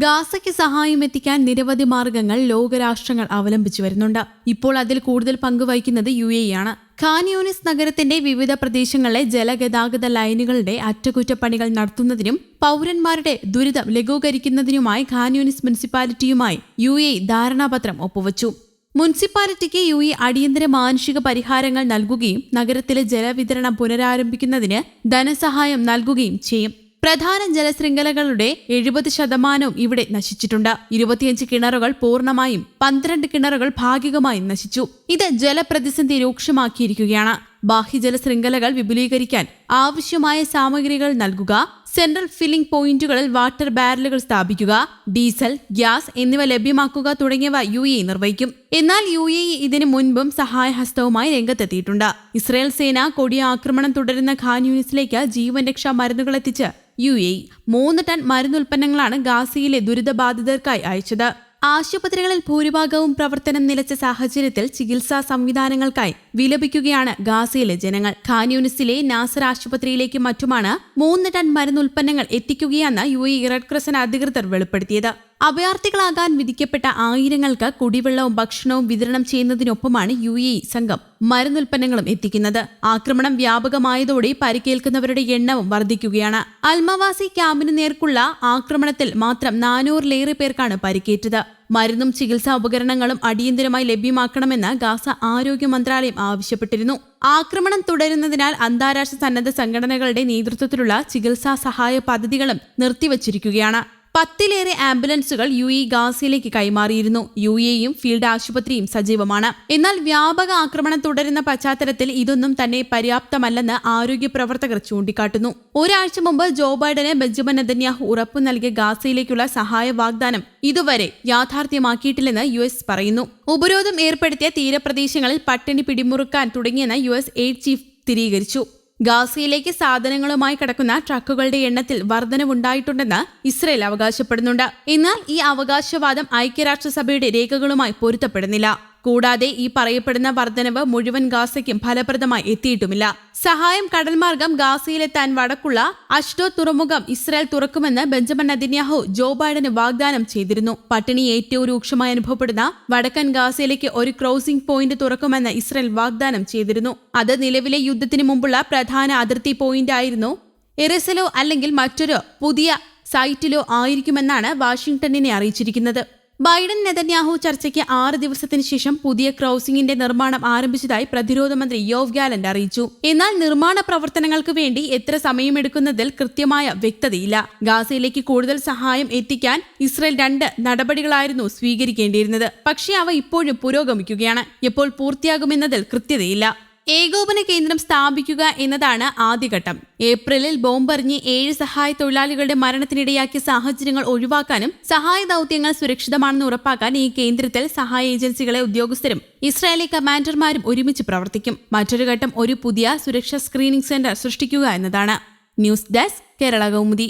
ഗാസയ്ക്ക് സഹായം എത്തിക്കാൻ നിരവധി മാർഗങ്ങൾ ലോകരാഷ്ട്രങ്ങൾ അവലംബിച്ചു വരുന്നുണ്ട്. ഇപ്പോൾ അതിൽ കൂടുതൽ പങ്കുവഹിക്കുന്നത് UAE ആണ്. ഖാൻ യൂനിസ് നഗരത്തിന്റെ വിവിധ പ്രദേശങ്ങളിലെ ജലഗതാഗത ലൈനുകളുടെ അറ്റകുറ്റപ്പണികൾ നടത്തുന്നതിനും പൗരന്മാരുടെ ദുരിതം ലഘൂകരിക്കുന്നതിനുമായി ഖാൻ യൂനിസ് മുനിസിപ്പാലിറ്റിയുമായി UAE ധാരണാപത്രം ഒപ്പുവച്ചു. മുനിസിപ്പാലിറ്റിക്ക് UAE അടിയന്തര മാനുഷിക പരിഹാരങ്ങൾ നൽകുകയും നഗരത്തിലെ ജലവിതരണം പുനരാരംഭിക്കുന്നതിന് ധനസഹായം നൽകുകയും ചെയ്യും. പ്രധാന ജലശൃംഖലകളുടെ 70% ഇവിടെ നശിച്ചിട്ടുണ്ട്. 25 കിണറുകൾ പൂർണ്ണമായും 12 കിണറുകൾ ഭാഗികമായും നശിച്ചു. ഇത് ജലപ്രതിസന്ധി രൂക്ഷമാക്കിയിരിക്കുകയാണ്. ബാഹ്യജല ശൃംഖലകൾ വിപുലീകരിക്കാൻ ആവശ്യമായ സാമഗ്രികൾ നൽകുക, സെൻട്രൽ ഫില്ലിംഗ് പോയിന്റുകളിൽ വാട്ടർ ബാരലുകൾ സ്ഥാപിക്കുക, ഡീസൽ, ഗ്യാസ് എന്നിവ ലഭ്യമാക്കുക തുടങ്ങിയവ UAE നിർവഹിക്കും. എന്നാൽ UAE ഇതിനു മുൻപും സഹായഹസ്തവുമായി രംഗത്തെത്തിയിട്ടുണ്ട്. ഇസ്രായേൽ സേന കൊടിയ ആക്രമണം തുടരുന്ന ഖാൻ യൂനിസിലേക്ക് ജീവൻ രക്ഷാ മരുന്നുകൾ എത്തിച്ച് UAE 3 ടൺ മരുന്നുൽപ്പന്നങ്ങളാണ് ഗാസയിലെ ദുരിതബാധിതർക്കായി അയച്ചത്. ആശുപത്രികളിൽ ഭൂരിഭാഗവും പ്രവർത്തനം നിലച്ച സാഹചര്യത്തിൽ ചികിത്സാ സംവിധാനങ്ങൾക്കായി വിലപിക്കുകയാണ് ഗാസയിലെ ജനങ്ങൾ. ഖാൻ യൂനിസിലെ നാസർ ആശുപത്രിയിലേക്ക് മറ്റുമാണ് 3 ടൺ മരുന്നുൽപ്പന്നങ്ങൾ എത്തിക്കുകയെന്ന് UAE റെഡ് ക്രസന്റ് അധികൃതർ വെളിപ്പെടുത്തിയത്. അഭയാർത്ഥികളാകാൻ വിധിക്കപ്പെട്ട ആയിരങ്ങൾക്ക് കുടിവെള്ളവും ഭക്ഷണവും വിതരണം ചെയ്യുന്നതിനൊപ്പമാണ് UAE സംഘം മരുന്നുൽപ്പന്നങ്ങളും എത്തിക്കുന്നത്. ആക്രമണം വ്യാപകമായതോടെ പരിക്കേൽക്കുന്നവരുടെ എണ്ണവും വർദ്ധിക്കുകയാണ്. അൽമവാസി ക്യാമ്പിന് നേർക്കുള്ള ആക്രമണത്തിൽ മാത്രം 400-ലേറെ പേർക്കാണ് പരിക്കേറ്റത്. മരുന്നും ചികിത്സാ ഉപകരണങ്ങളും അടിയന്തരമായി ലഭ്യമാക്കണമെന്ന് ഗാസ ആരോഗ്യ മന്ത്രാലയം ആവശ്യപ്പെട്ടിരുന്നു. ആക്രമണം തുടരുന്നതിനാൽ അന്താരാഷ്ട്ര സന്നദ്ധ സംഘടനകളുടെ നേതൃത്വത്തിലുള്ള ചികിത്സാ സഹായ പദ്ധതികളും നിർത്തിവച്ചിരിക്കുകയാണ്. 10-ലേറെ ആംബുലൻസുകൾ UAE ഗാസയിലേക്ക് കൈമാറിയിരുന്നു. UAEയും ഫീൽഡ് ആശുപത്രിയും സജീവമാണ്. എന്നാൽ വ്യാപക ആക്രമണം തുടരുന്ന പശ്ചാത്തലത്തിൽ ഇതൊന്നും തന്നെ പര്യാപ്തമല്ലെന്ന് ആരോഗ്യ പ്രവർത്തകർ ചൂണ്ടിക്കാട്ടുന്നു. ഒരാഴ്ച മുമ്പ് ജോ ബൈഡന് ബെഞ്ചമിൻ നെതന്യാഹു ഉറപ്പു നൽകിയ ഗാസയിലേക്കുള്ള സഹായ വാഗ്ദാനം ഇതുവരെ യാഥാർത്ഥ്യമാക്കിയിട്ടില്ലെന്ന് US പറയുന്നു. ഉപരോധം ഏർപ്പെടുത്തിയ തീരപ്രദേശങ്ങളിൽ പട്ടിണി പിടിമുറുക്കാൻ തുടങ്ങിയെന്ന് US എയ്ഡ് ചീഫ് സ്ഥിരീകരിച്ചു. ഗാസയിലേക്ക് സാധനങ്ങളുമായി കടക്കുന്ന ട്രക്കുകളുടെ എണ്ണത്തിൽ വർധനവുണ്ടായിട്ടുണ്ടെന്ന് ഇസ്രയേൽ അവകാശപ്പെടുന്നുണ്ട്. എന്നാൽ ഈ അവകാശവാദം ഐക്യരാഷ്ട്രസഭയുടെ രേഖകളുമായി പൊരുത്തപ്പെടുന്നില്ല. കൂടാതെ ഈ പറയപ്പെടുന്ന വർധനവ് മുഴുവൻ ഗാസയ്ക്കും ഫലപ്രദമായി എത്തിയിട്ടുമില്ല. സഹായം കടൽമാർഗം ഗാസയിലെത്താൻ വടക്കുള്ള അഷ്ഡോദ് തുറമുഖം ഇസ്രായേൽ തുറക്കുമെന്ന് ബെഞ്ചമിൻ നെതന്യാഹു ജോ ബൈഡന് വാഗ്ദാനം ചെയ്തിരുന്നു. പട്ടിണി ഏറ്റവും രൂക്ഷമായി അനുഭവപ്പെടുന്ന വടക്കൻ ഗാസയിലേക്ക് ഒരു ക്രോസിംഗ് പോയിന്റ് തുറക്കുമെന്ന് ഇസ്രായേൽ വാഗ്ദാനം ചെയ്തിരുന്നു. അത് നിലവിലെ യുദ്ധത്തിന് മുമ്പുള്ള പ്രധാന അതിർത്തി പോയിന്റ് ആയിരുന്നു. എറിസലോ അല്ലെങ്കിൽ മറ്റൊരു പുതിയ സൈറ്റിലോ ആയിരിക്കുമെന്നാണ് വാഷിംഗ്ടണിനെ അറിയിച്ചിരിക്കുന്നത്. ബൈഡൻ നെതന്യാഹു ചർച്ചയ്ക്ക് 6 ദിവസത്തിന് ശേഷം പുതിയ ക്രോസിംഗിന്റെ നിർമ്മാണം ആരംഭിച്ചതായി പ്രതിരോധ മന്ത്രി യോവ് ഗാലന്റ് അറിയിച്ചു. എന്നാൽ നിർമ്മാണ പ്രവർത്തനങ്ങൾക്ക് വേണ്ടി എത്ര സമയമെടുക്കുന്നതിൽ കൃത്യമായ വ്യക്തതയില്ല. ഗാസയിലേക്ക് കൂടുതൽ സഹായം എത്തിക്കാൻ ഇസ്രായേൽ 2 നടപടികളായിരുന്നു സ്വീകരിക്കേണ്ടിയിരുന്നത്. പക്ഷേ അവ ഇപ്പോഴും പുരോഗമിക്കുകയാണ്. എപ്പോൾ പൂർത്തിയാകുമെന്നതിൽ കൃത്യതയില്ല. ഏകോപന കേന്ദ്രം സ്ഥാപിക്കുക എന്നതാണ് ആദ്യഘട്ടം. ഏപ്രിലിൽ ബോംബെറിഞ്ഞ് 7 സഹായ തൊഴിലാളികളുടെ മരണത്തിനിടയാക്കിയ സാഹചര്യങ്ങൾ ഒഴിവാക്കാനും സഹായ ദൌത്യങ്ങൾ സുരക്ഷിതമാണെന്ന് ഉറപ്പാക്കാൻ ഈ കേന്ദ്രത്തിൽ സഹായ ഏജൻസികളെ ഉദ്യോഗസ്ഥരും ഇസ്രായേലി കമാൻഡർമാരും ഒരുമിച്ച് പ്രവർത്തിക്കും. മറ്റൊരു ഘട്ടം ഒരു പുതിയ സുരക്ഷാ സ്ക്രീനിംഗ് സെന്റർ സൃഷ്ടിക്കുക എന്നതാണ്. News desk Kerala Kaumudi.